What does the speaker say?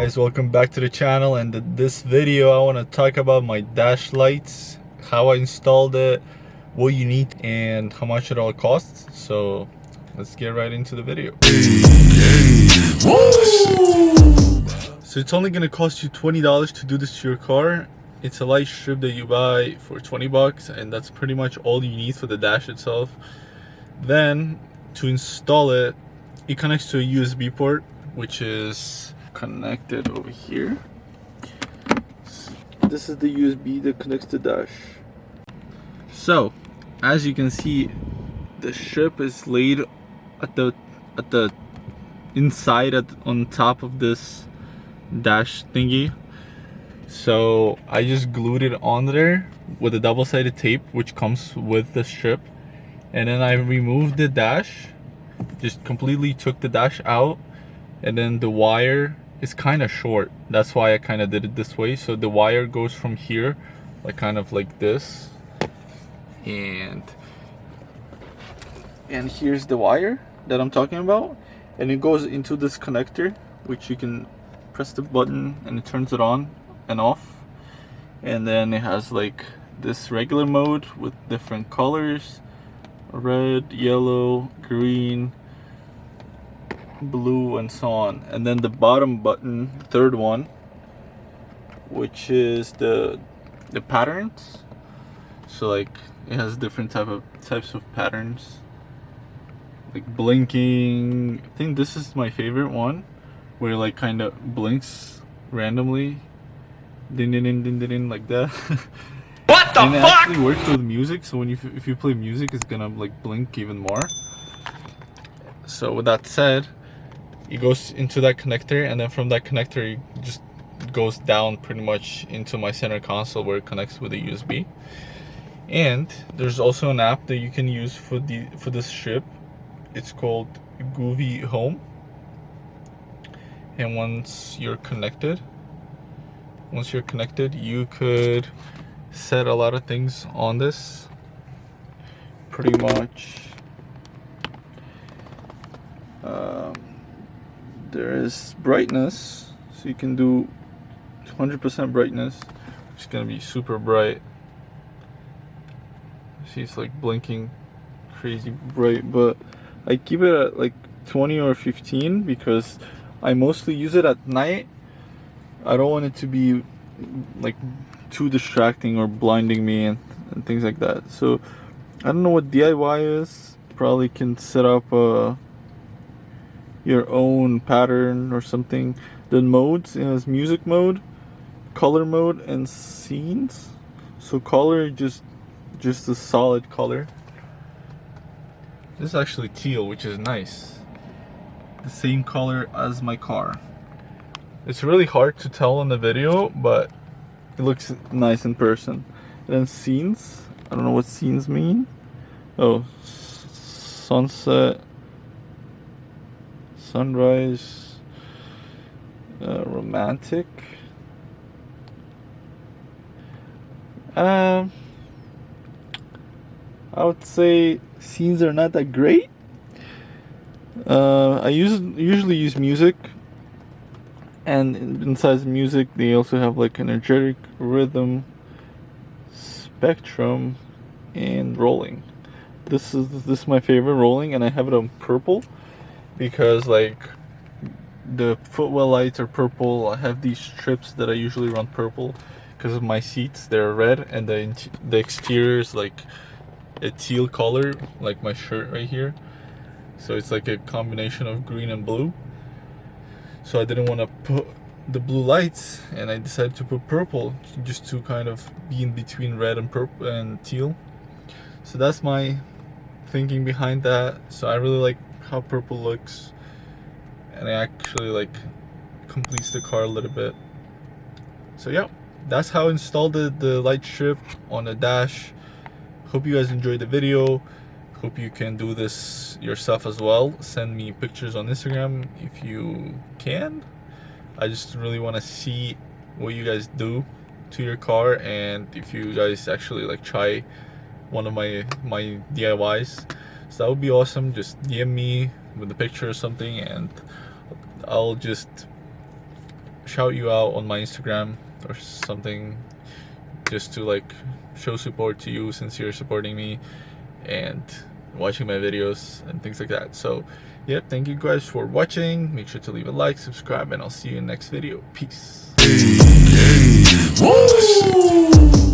Guys, welcome back to the channel, and in this video I want to talk about my dash lights, how I installed it, what you need, and how much it all costs. So let's get right into the video. So it's only going to cost you $20 to do this to your car. It's a light strip that you buy for 20 bucks, and that's pretty much all you need for the dash itself. Then to install it, it connects to a USB port, which is connected over here. This is the USB that connects to dash. So as you can see, the strip is laid at the inside on top of this dash thingy. So I just glued it on there with a double-sided tape which comes with the strip, and then I removed the dash, just completely took the dash out, and then the wire is kind of short. That's why I kind of did it this way. So the wire goes from here, like kind of like this, and here's the wire that I'm talking about, and it goes into this connector, which you can press the button and it turns it on and off. And then it has like this regular mode with different colors: red, yellow, green, blue, and so on. And then the bottom button, third one, which is the patterns. So like it has different types of patterns, like blinking. I think this is my favorite one, where it like kind of blinks randomly, din din din din din, like that. What the and it fuck? actually works with music, so when if you play music, it's gonna like blink even more. So with that said, it goes into that connector, and then from that connector it just goes down pretty much into my center console where it connects with a USB. And there's also an app that you can use for this strip. It's called Groovy Home. And once you're connected, you could set a lot of things on this. Pretty much there is brightness, so you can do 100% brightness, which is gonna be super bright. See, it's like blinking crazy bright, but I keep it at like 20 or 15 because I mostly use it at night. I don't want it to be like too distracting or blinding me and things like that. So I don't know what DIY is. Probably can set up your own pattern or something. The modes, it has music mode, color mode, and scenes. So color, just a solid color. This is actually teal, which is nice. The same color as my car. It's really hard to tell in the video, but it looks nice in person. And then scenes, I don't know what scenes mean. Oh, sunset, sunrise, romantic. I would say scenes are not that great. I usually use music, and inside music they also have like energetic, rhythm, spectrum, and rolling. This is my favorite, rolling, and I have it on purple because like the footwell lights are purple. I have these strips that I usually run purple because of my seats. They're red, and the exterior is like a teal color, like my shirt right here. So it's like a combination of green and blue. So I didn't want to put the blue lights, and I decided to put purple just to kind of be in between red and purple and teal. So that's my thinking behind that. So I really like how purple looks, and it actually like completes the car a little bit. So yeah, that's how I installed the light strip on the dash. Hope you guys enjoyed the video. Hope you can do this yourself as well. Send me pictures on Instagram if you can. I just really want to see what you guys do to your car, and if you guys actually like try one of my DIYs. So that would be awesome. Just DM me with a picture or something, and I'll just shout you out on my Instagram or something, just to like show support to you since you're supporting me and watching my videos and things like that. So yeah, thank you guys for watching. Make sure to leave a like, subscribe, and I'll see you in the next video. Peace. Woo!